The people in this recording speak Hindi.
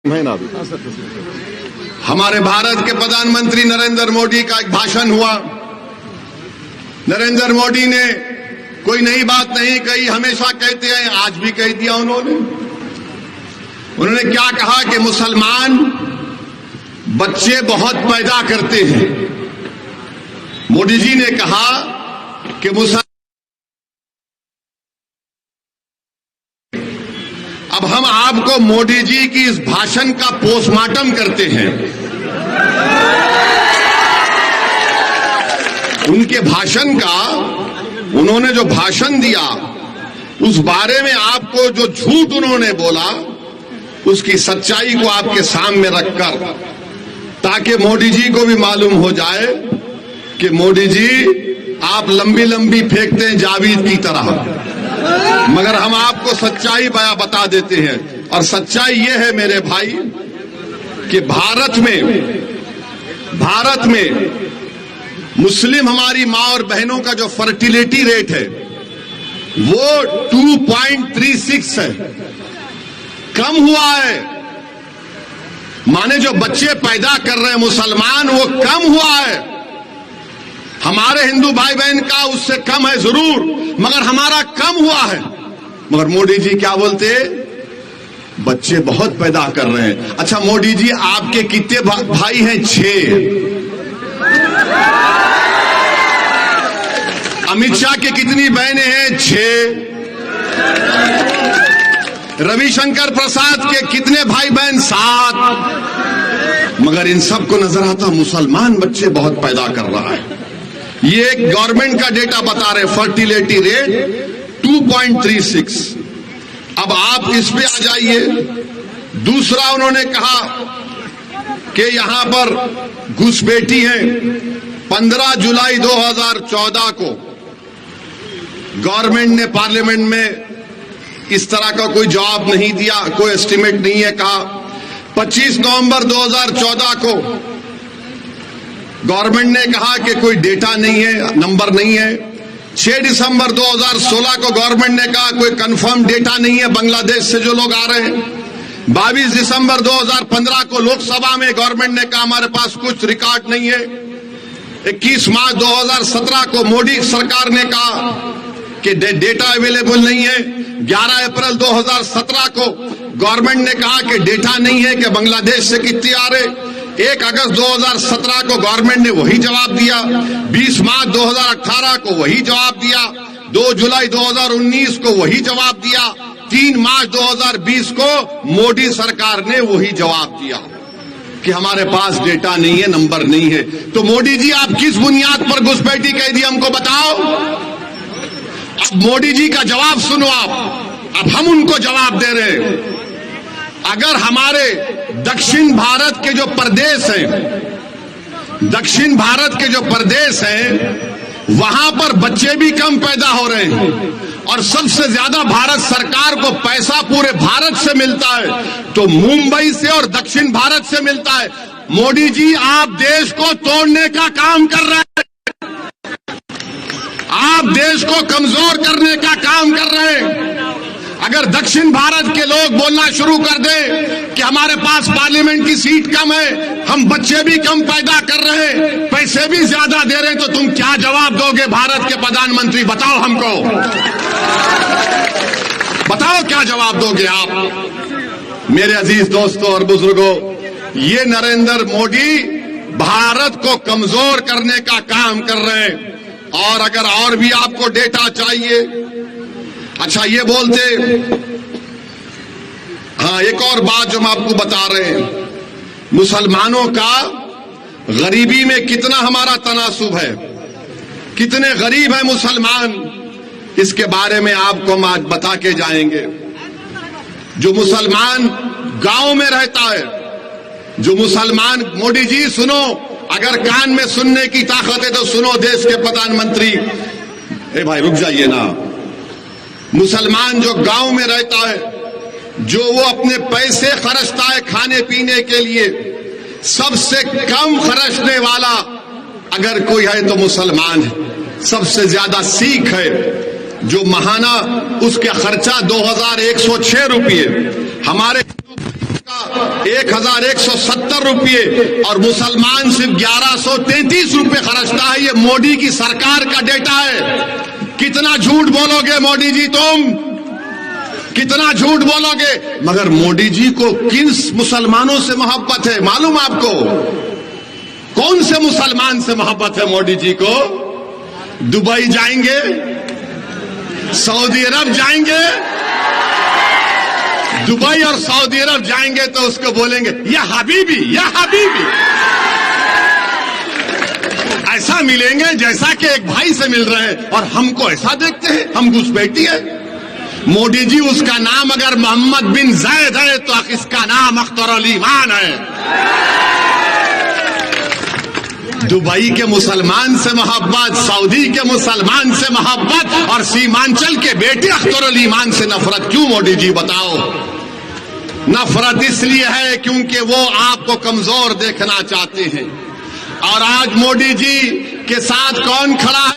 है ना। हमारे भारत के प्रधानमंत्री नरेंद्र मोदी का एक भाषण हुआ। नरेंद्र मोदी ने कोई नई बात नहीं कही, हमेशा कहते हैं, आज भी कह दिया उन्होंने क्या कहा कि मुसलमान बच्चे बहुत पैदा करते हैं। मोदी जी ने कहा कि अब हम आपको मोदी जी की इस भाषण का पोस्टमार्टम करते हैं। उनके भाषण का, उन्होंने जो भाषण दिया उस बारे में आपको जो झूठ उन्होंने बोला उसकी सच्चाई को आपके सामने रखकर, ताकि मोदी जी को भी मालूम हो जाए कि मोदी जी आप लंबी लंबी फेंकते हैं जावेद की तरह, मगर हम आपको सच्चाई बता देते हैं। और सच्चाई यह है मेरे भाई कि भारत में मुस्लिम हमारी मां और बहनों का जो फर्टिलिटी रेट है वो 2.36 है, कम हुआ है। माने जो बच्चे पैदा कर रहे हैं मुसलमान वो कम हुआ है। हमारे हिंदू भाई बहन का उससे कम है जरूर, मगर हमारा कम हुआ है। मगर मोदी जी क्या बोलते, बच्चे बहुत पैदा कर रहे हैं। अच्छा मोदी जी आपके कितने भाई हैं? 6। अमित शाह के कितनी बहनें हैं? 6। रविशंकर प्रसाद के कितने भाई बहन? 7। मगर इन सबको नजर आता मुसलमान बच्चे बहुत पैदा कर रहा है। ये एक गवर्नमेंट का डेटा बता रहे, फर्टिलिटी रेट 2.36। अब आप इस पे आ जाइए। दूसरा उन्होंने कहा कि यहां पर घुसपैठी है। 15 जुलाई 2014 को गवर्नमेंट ने पार्लियामेंट में इस तरह का कोई जवाब नहीं दिया, कोई एस्टिमेट नहीं है। कहा 25 नवंबर 2014 को गवर्नमेंट ने कहा कि कोई डेटा नहीं है, नंबर नहीं है। 6 दिसंबर 2016 को गवर्नमेंट ने कहा कोई कंफर्म डेटा नहीं है बांग्लादेश से जो लोग आ रहे हैं। 22 दिसंबर 2015 को लोकसभा में गवर्नमेंट ने कहा हमारे पास कुछ रिकॉर्ड नहीं है। 21 मार्च 2017 को मोदी सरकार ने कहा कि डेटा अवेलेबल नहीं है। 11 अप्रैल 2017 को गवर्नमेंट ने कहा कि डेटा नहीं है कि बांग्लादेश से कितने आ रहे। 1 अगस्त 2017 को गवर्नमेंट ने वही जवाब दिया। 20 मार्च 2018 को वही जवाब दिया। 2 जुलाई 2019 को वही जवाब दिया। 3 मार्च 2020 को मोदी सरकार ने वही जवाब दिया कि हमारे पास डेटा नहीं है, नंबर नहीं है। तो मोदी जी आप किस बुनियाद पर घुसपैठी कह दी हमको बताओ। अब मोदी जी का जवाब सुनो आप। अब हम उनको जवाब दे रहे हैं। अगर हमारे दक्षिण भारत के जो प्रदेश हैं वहां पर बच्चे भी कम पैदा हो रहे हैं और सबसे ज्यादा भारत सरकार को पैसा पूरे भारत से मिलता है तो मुंबई से और दक्षिण भारत से मिलता है। मोदी जी आप देश को तोड़ने का काम कर रहे हैं, आप देश को कमजोर करने का काम कर रहे हैं। अगर दक्षिण भारत के लोग बोलना शुरू कर दें कि हमारे पास पार्लियामेंट की सीट कम है, हम बच्चे भी कम पैदा कर रहे हैं, पैसे भी ज्यादा दे रहे हैं, तो तुम क्या जवाब दोगे भारत के प्रधानमंत्री? बताओ हमको, बताओ क्या जवाब दोगे आप? मेरे अजीज दोस्तों और बुजुर्गों, ये नरेंद्र मोदी भारत को कमजोर करने का काम कर रहे हैं। और अगर और भी आपको डेटा चाहिए, अच्छा ये बोलते, हाँ एक और बात जो हम आपको बता रहे हैं, मुसलमानों का गरीबी में कितना हमारा तनासुब है, कितने गरीब है मुसलमान, इसके बारे में आपको हम आज बता के जाएंगे। जो मुसलमान गांव में रहता है, जो मुसलमान, मोदी जी सुनो, अगर कान में सुनने की ताकत है तो सुनो देश के प्रधानमंत्री। ए भाई रुक जाइए ना। मुसलमान जो गांव में रहता है, जो वो अपने पैसे खर्चता है खाने पीने के लिए, सबसे कम खर्चने वाला अगर कोई है तो मुसलमान है। सबसे ज्यादा सिख है, जो महाना उसका खर्चा 2106 रुपये, हमारे का 1170 रुपये और मुसलमान सिर्फ 1133 रुपये खर्चता है। ये मोदी की सरकार का डेटा है। कितना झूठ बोलोगे मोदी जी, तुम कितना झूठ बोलोगे। मगर मोदी जी को किन मुसलमानों से मोहब्बत है मालूम आपको? कौन से मुसलमान से मोहब्बत है मोदी जी को? दुबई जाएंगे, सऊदी अरब जाएंगे, दुबई और सऊदी अरब जाएंगे तो उसको बोलेंगे या हबीबी, या हबीबी। ऐसा मिलेंगे जैसा कि एक भाई से मिल रहे हैं, और हमको ऐसा देखते हैं, हम घुसपैठी है। मोदी जी, उसका नाम अगर मोहम्मद बिन जैद है तो इसका नाम अख्तर ईमान है। दुबई के मुसलमान से मोहब्बत, सऊदी के मुसलमान से मोहब्बत, और सीमांचल के बेटे अख्तर ईमान से नफरत क्यों मोदी जी, बताओ? नफरत इसलिए है क्योंकि वो आपको कमजोर देखना चाहते हैं। और आज मोदी जी के साथ कौन खड़ा है?